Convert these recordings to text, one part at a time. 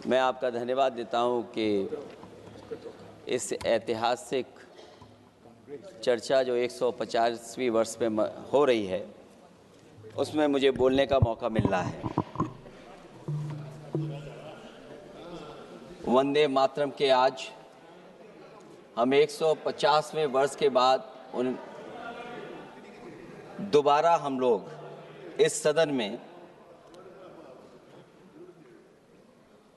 मैं आपका धन्यवाद देता हूं कि इस ऐतिहासिक चर्चा जो 150वीं वर्ष में हो रही है उसमें मुझे बोलने का मौका मिल रहा है। वंदे मातरम के आज हम 150वें वर्ष के बाद दोबारा हम लोग इस सदन में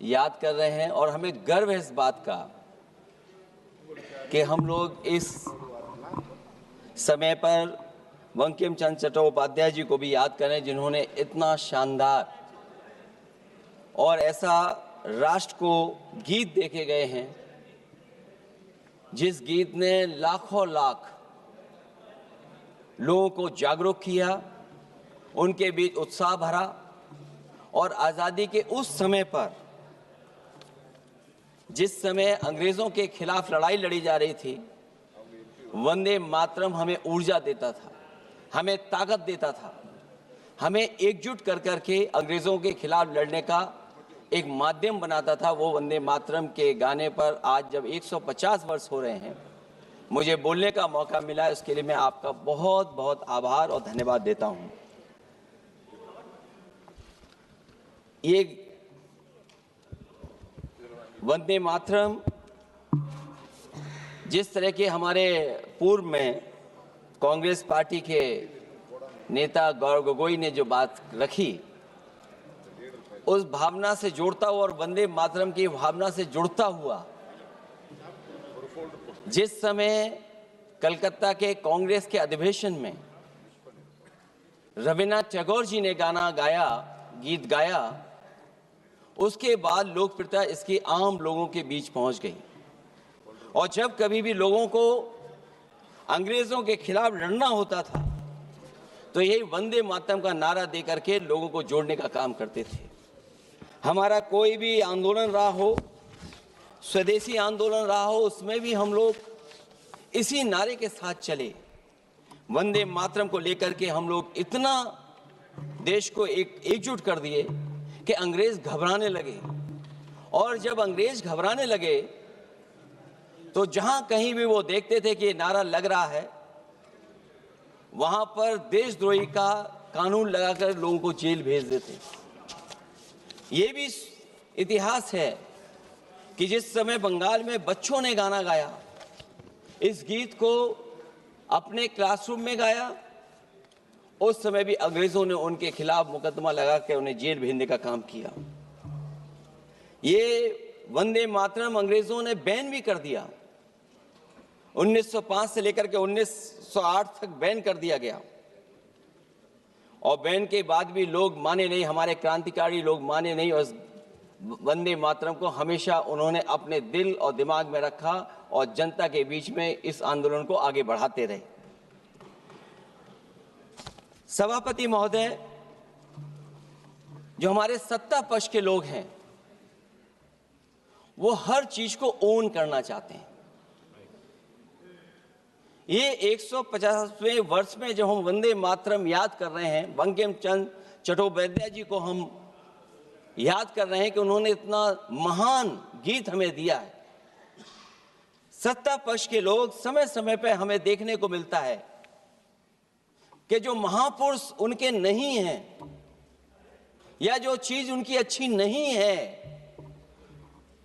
याद कर रहे हैं और हमें गर्व है इस बात का कि हम लोग इस समय पर बंकिम चंद्र चट्टोपाध्याय जी को भी याद करें जिन्होंने इतना शानदार और ऐसा राष्ट्र को गीत देके गए हैं जिस गीत ने लाखों लाख लोगों को जागरूक किया, उनके बीच उत्साह भरा और आज़ादी के उस समय पर जिस समय अंग्रेज़ों के खिलाफ लड़ाई लड़ी जा रही थी, वंदे मातरम हमें ऊर्जा देता था, हमें ताकत देता था, हमें एकजुट कर करके अंग्रेज़ों के खिलाफ लड़ने का एक माध्यम बनाता था। वो वंदे मातरम के गाने पर आज जब 150 वर्ष हो रहे हैं मुझे बोलने का मौका मिला, इसके लिए मैं आपका बहुत बहुत आभार और धन्यवाद देता हूँ। ये वंदे मातरम जिस तरह के हमारे पूर्व में कांग्रेस पार्टी के नेता गौरव गोगोई ने जो बात रखी, उस भावना से जोड़ता हुआ और वंदे मातरम की भावना से जुड़ता हुआ जिस समय कलकत्ता के कांग्रेस के अधिवेशन में रविन्द्रनाथ टैगोर जी ने गाना गाया, गीत गाया, उसके बाद लोकप्रियता इसकी आम लोगों के बीच पहुंच गई। और जब कभी भी लोगों को अंग्रेजों के खिलाफ लड़ना होता था तो यही वंदे मातरम का नारा दे करके लोगों को जोड़ने का काम करते थे। हमारा कोई भी आंदोलन रहा हो, स्वदेशी आंदोलन रहा हो, उसमें भी हम लोग इसी नारे के साथ चले। वंदे मातरम को लेकर के हम लोग इतना देश को एकजुट कर दिए कि अंग्रेज घबराने लगे। और जब अंग्रेज घबराने लगे तो जहां कहीं भी वो देखते थे कि नारा लग रहा है, वहां पर देशद्रोही का कानून लगाकर लोगों को जेल भेज देते। ये भी इतिहास है कि जिस समय बंगाल में बच्चों ने गाना गाया, इस गीत को अपने क्लासरूम में गाया, उस समय भी अंग्रेजों ने उनके खिलाफ मुकदमा लगा के उन्हें जेल भेजने का काम किया। ये वंदे मातरम अंग्रेजों ने बैन भी कर दिया। 1905 से लेकर के 1908 तक बैन कर दिया गया और बैन के बाद भी लोग माने नहीं, हमारे क्रांतिकारी लोग माने नहीं और वंदे मातरम को हमेशा उन्होंने अपने दिल और दिमाग में रखा और जनता के बीच में इस आंदोलन को आगे बढ़ाते रहे। सभापति महोदय, जो हमारे सत्ता पक्ष के लोग हैं वो हर चीज को ओन करना चाहते हैं। ये 150वें वर्ष में जब हम वंदे मातरम याद कर रहे हैं, बंकिम चंद्र चट्टोपाध्याय जी को हम याद कर रहे हैं कि उन्होंने इतना महान गीत हमें दिया है। सत्ता पक्ष के लोग समय समय पर हमें देखने को मिलता है कि जो महापुरुष उनके नहीं हैं या जो चीज उनकी अच्छी नहीं है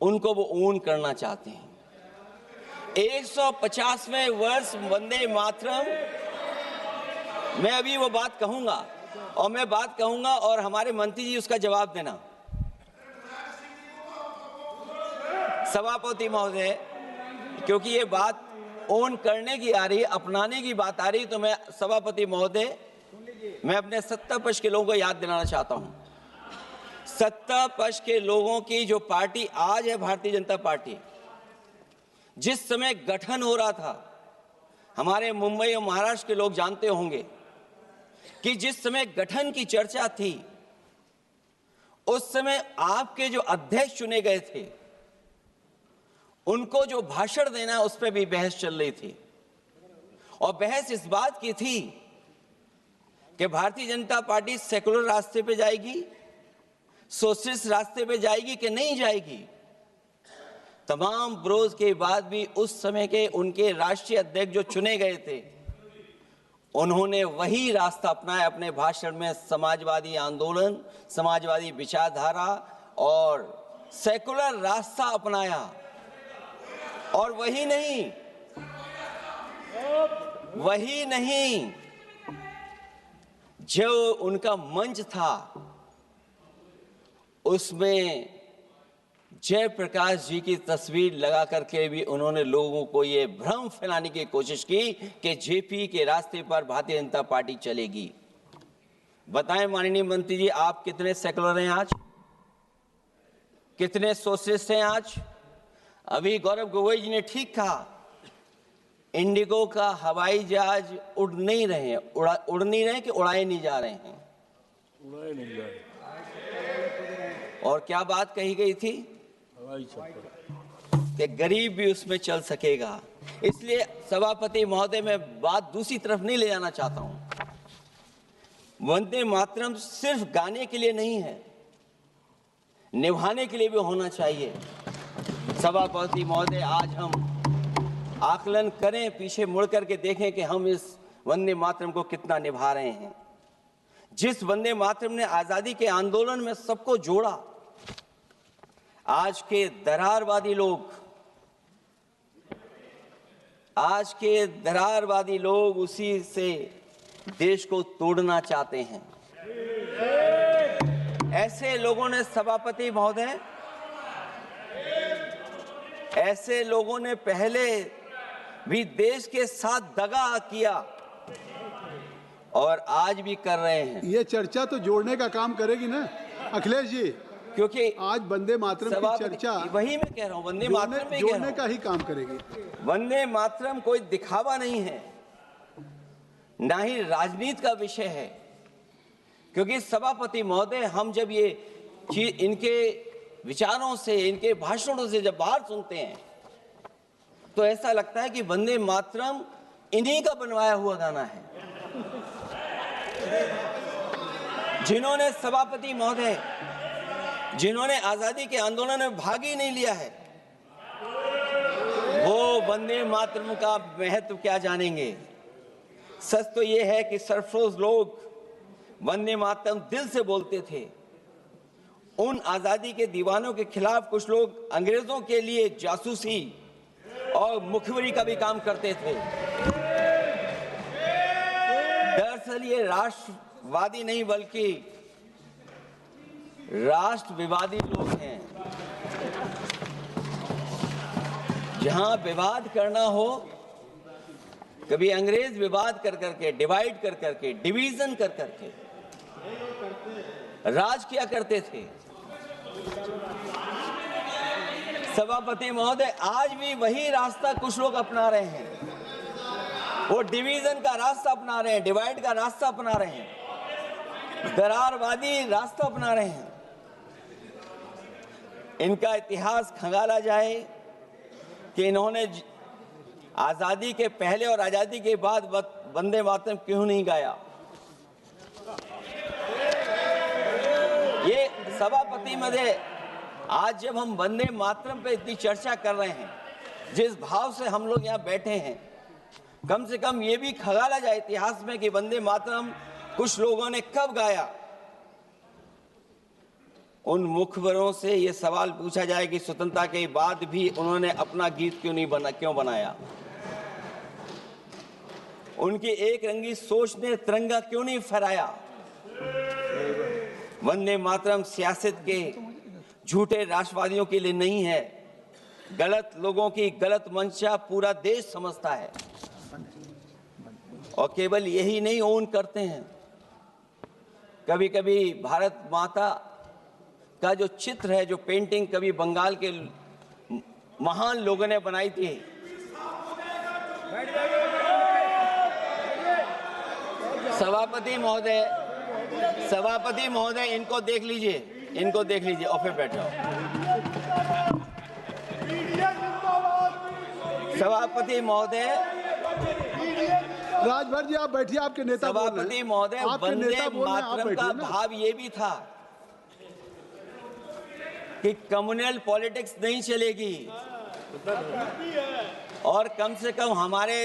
उनको वो ओन करना चाहते हैं। 150वें वर्ष वंदे मातरम, मैं अभी वो बात कहूंगा और मैं बात कहूंगा और हमारे मंत्री जी उसका जवाब देना। सभापति महोदय, क्योंकि ये बात ओन करने की आ रही, अपनाने की बात आ रही, तो मैं सभापति महोदय, मैं अपने सत्ता पक्ष के लोगों को याद दिलाना चाहता हूं। सत्ता पक्ष के लोगों की जो पार्टी आज है भारतीय जनता पार्टी, जिस समय गठन हो रहा था, हमारे मुंबई और महाराष्ट्र के लोग जानते होंगे कि जिस समय गठन की चर्चा थी उस समय आपके जो अध्यक्ष चुने गए थे उनको जो भाषण देना है उस पर भी बहस चल रही थी और बहस इस बात की थी कि भारतीय जनता पार्टी सेकुलर रास्ते पे जाएगी, सोशलिस्ट रास्ते पे जाएगी कि नहीं जाएगी। तमाम विरोध के बाद भी उस समय के उनके राष्ट्रीय अध्यक्ष जो चुने गए थे, उन्होंने वही रास्ता अपनाया अपने भाषण में। समाजवादी आंदोलन, समाजवादी विचारधारा और सेकुलर रास्ता अपनाया। और वही नहीं, जो उनका मंच था उसमें जयप्रकाश जी की तस्वीर लगा करके भी उन्होंने लोगों को ये भ्रम फैलाने की कोशिश की कि जेपी के रास्ते पर भारतीय जनता पार्टी चलेगी। बताएं माननीय मंत्री जी, आप कितने सेकुलर हैं आज, कितने सोशलिस्ट हैं आज? अभी गौरव गोगोई जी ने ठीक कहा, इंडिगो का हवाई जहाज उड़ नहीं रहे कि उड़ाए नहीं जा रहे हैं? उड़ाए नहीं जा रहे। और क्या बात कही गई थी कि गरीब भी उसमें चल सकेगा। इसलिए सभापति महोदय, मैं बात दूसरी तरफ नहीं ले जाना चाहता हूं। वंदे मातरम सिर्फ गाने के लिए नहीं है, निभाने के लिए भी होना चाहिए। सभापति महोदय, आज हम आकलन करें, पीछे मुड़ करके देखें कि हम इस वंदे मातरम को कितना निभा रहे हैं। जिस वंदे मातरम ने आजादी के आंदोलन में सबको जोड़ा, आज के दरारवादी लोग उसी से देश को तोड़ना चाहते हैं। ऐसे लोगों ने, सभापति महोदय, ऐसे लोगों ने पहले भी देश के साथ दगा किया और आज भी कर रहे हैं। ये चर्चा तो जोड़ने का काम करेगी ना अखिलेश जी, क्योंकि आज वंदे मातरम की चर्चा, वही मैं कह रहा हूँ, वंदे मातरम में जोड़ने का ही काम करेगी। वंदे मातरम कोई दिखावा नहीं है, ना ही राजनीति का विषय है। क्योंकि सभापति महोदय, हम जब ये चीज इनके विचारों से, इनके भाषणों से जब बाहर सुनते हैं तो ऐसा लगता है कि वंदे मातरम इन्हीं का बनवाया हुआ गाना है। जिन्होंने, सभापति महोदय, जिन्होंने आजादी के आंदोलन में भाग ही नहीं लिया है, वो वंदे मातरम का महत्व क्या जानेंगे। सच तो ये है कि सरफरोश लोग वंदे मातरम दिल से बोलते थे। उन आजादी के दीवानों के खिलाफ कुछ लोग अंग्रेजों के लिए जासूसी और मुखबिरी का भी काम करते थे। दरअसल ये राष्ट्रवादी नहीं बल्कि राष्ट्र विवादी लोग हैं। जहां विवाद करना हो, कभी अंग्रेज विवाद कर करके, डिवाइड कर करके, डिवीजन कर करके राज किया करते थे। सभापति महोदय, आज भी वही रास्ता कुछ लोग अपना रहे हैं। वो डिवीजन का रास्ता अपना रहे हैं, डिवाइड का रास्ता अपना रहे हैं, दरारवादी रास्ता अपना रहे हैं। इनका इतिहास खंगाला जाए कि इन्होंने आजादी के पहले और आजादी के बाद वंदे मातरम क्यों नहीं गाया। ये सभापति महोदय, आज जब हम वंदे मातरम पे इतनी चर्चा कर रहे हैं, जिस भाव से हम लोग यहाँ बैठे हैं, कम से कम ये भी खंगाला जाए इतिहास में कि वंदे मातरम कुछ लोगों ने कब गाया। उन मुखबरों से ये सवाल पूछा जाए कि स्वतंत्रता के बाद भी उन्होंने अपना गीत क्यों बनाया। उनकी एक रंगी सोच ने तिरंगा क्यों नहीं फहराया। वंदे मातरम सियासत के झूठे राष्ट्रवादियों के लिए नहीं है, गलत लोगों की गलत मंशा पूरा देश समझता है। और केवल यही नहीं ओन करते हैं, कभी कभी भारत माता का जो चित्र है, जो पेंटिंग कभी बंगाल के महान लोगों ने बनाई थी, सभापति महोदय इनको देख लीजिए और फिर बैठ जाओ। सभापति महोदय, राजभर जी आप बैठिए, आपके नेता। सभापति महोदय, वंदे मातरम का भाव ये भी था कि कम्युनल पॉलिटिक्स नहीं चलेगी और कम से कम हमारे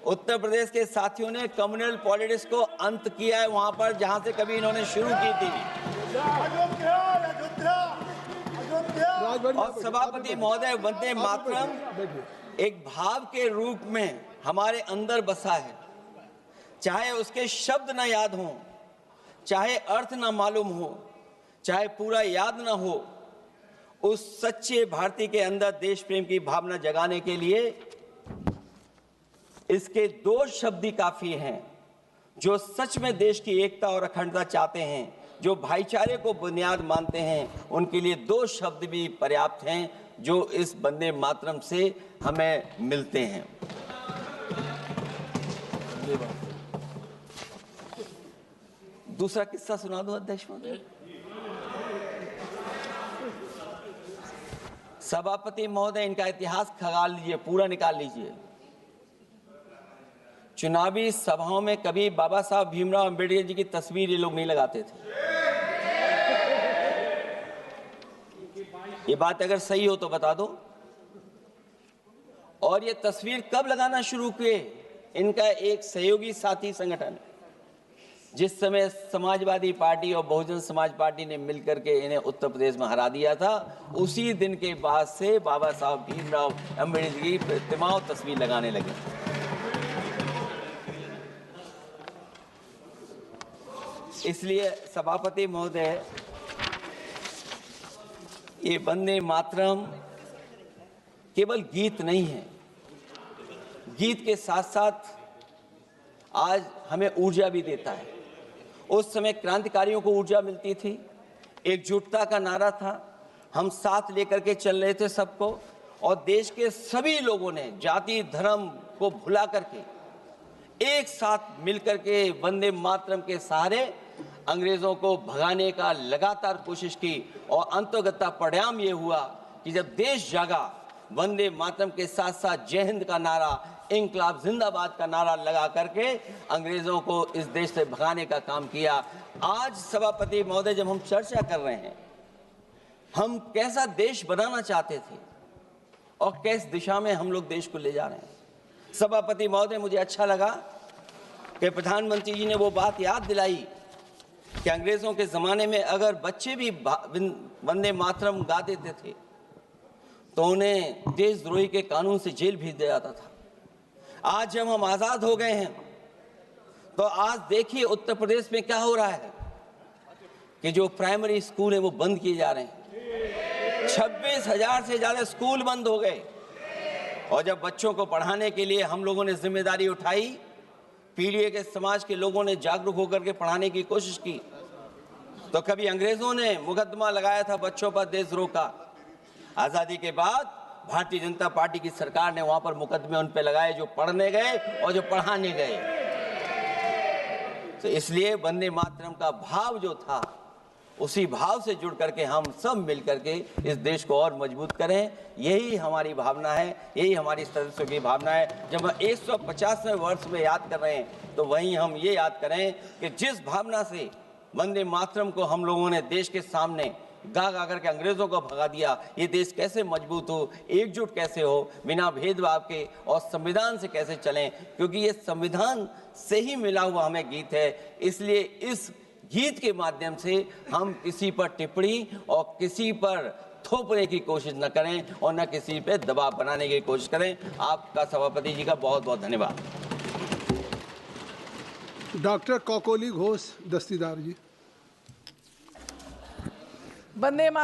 उत्तर प्रदेश के साथियों ने कम्युनल पॉलिटिक्स को अंत किया है वहां पर जहां से कभी इन्होंने शुरू की थी। और सभापति महोदय, वंदे मातरम एक भाव के रूप में हमारे अंदर बसा है। चाहे उसके शब्द न याद हों, चाहे अर्थ न मालूम हो, चाहे पूरा याद न हो, उस सच्चे भारतीय के अंदर देश प्रेम की भावना जगाने के लिए इसके दो शब्द ही काफी हैं। जो सच में देश की एकता और अखंडता चाहते हैं, जो भाईचारे को बुनियाद मानते हैं, उनके लिए दो शब्द भी पर्याप्त हैं जो इस वंदे मातरम से हमें मिलते हैं। दूसरा किस्सा सुना दो अध्यक्ष महोदय। सभापति महोदय, इनका इतिहास खंगाल लीजिए, पूरा निकाल लीजिए। चुनावी सभाओं में कभी बाबा साहब भीमराव अंबेडकर जी की तस्वीर ये लोग नहीं लगाते थे। ये बात अगर सही हो तो बता दो। और ये तस्वीर कब लगाना शुरू किए? इनका एक सहयोगी साथी संगठन, जिस समय समाजवादी पार्टी और बहुजन समाज पार्टी ने मिलकर के इन्हें उत्तर प्रदेश में हरा दिया था, उसी दिन के बाद से बाबा साहब भीमराव अंबेडकर की प्रतिमा और तस्वीर लगाने लगे। इसलिए सभापति महोदय, ये वंदे मातरम केवल गीत नहीं है। गीत के साथ साथ आज हमें ऊर्जा भी देता है। उस समय क्रांतिकारियों को ऊर्जा मिलती थी, एकजुटता का नारा था, हम साथ लेकर के चल रहे थे सबको, और देश के सभी लोगों ने जाति धर्म को भुला करके एक साथ मिलकर के वंदे मातरम के सहारे अंग्रेजों को भगाने का लगातार कोशिश की। और अंततः परिणाम ये हुआ कि जब देश जागा, वंदे मातरम के साथ साथ जय हिंद का नारा, इंकलाब जिंदाबाद का नारा लगा करके अंग्रेजों को इस देश से भगाने का काम किया। आज सभापति महोदय, जब हम चर्चा कर रहे हैं, हम कैसा देश बनाना चाहते थे और किस दिशा में हम लोग देश को ले जा रहे हैं। सभापति महोदय, मुझे अच्छा लगा कि प्रधानमंत्री जी ने वो बात याद दिलाई कि अंग्रेजों के ज़माने में अगर बच्चे भी वंदे मातरम गा देते थे तो उन्हें देशद्रोही के कानून से जेल भेज दिया जाता था। आज जब हम आज़ाद हो गए हैं तो आज देखिए उत्तर प्रदेश में क्या हो रहा है कि जो प्राइमरी स्कूल है वो बंद किए जा रहे हैं। 26,000 से ज़्यादा स्कूल बंद हो गए। और जब बच्चों को पढ़ाने के लिए हम लोगों ने जिम्मेदारी उठाई, पीढ़ी के समाज के लोगों ने जागरूक होकर के पढ़ाने की कोशिश की, तो कभी अंग्रेजों ने मुकदमा लगाया था बच्चों पर देशद्रोह का। आज़ादी के बाद भारतीय जनता पार्टी की सरकार ने वहां पर मुकदमे उन पे लगाए जो पढ़ने गए और जो पढ़ाने गए। तो इसलिए वंदे मातरम का भाव जो था, उसी भाव से जुड़ करके हम सब मिल करके इस देश को और मजबूत करें। यही हमारी भावना है, यही हमारी सदस्यों की भावना है। जब हम 150वें वर्ष में याद कर रहे हैं तो वहीं हम ये याद करें कि जिस भावना से वंदे मातरम को हम लोगों ने देश के सामने गा गा करके अंग्रेजों को भगा दिया, ये देश कैसे मजबूत हो, एकजुट कैसे हो, बिना भेदभाव के, और संविधान से कैसे चलें, क्योंकि ये संविधान से ही मिला हुआ हमें गीत है। इसलिए इस गीत के माध्यम से हम किसी पर टिप्पणी और किसी पर थोपने की कोशिश न करें और न किसी पे दबाव बनाने की कोशिश करें। आपका सभापति जी का बहुत बहुत धन्यवाद। डॉक्टर कौकोली घोष दस्तीदार जी। वंदे मातरम।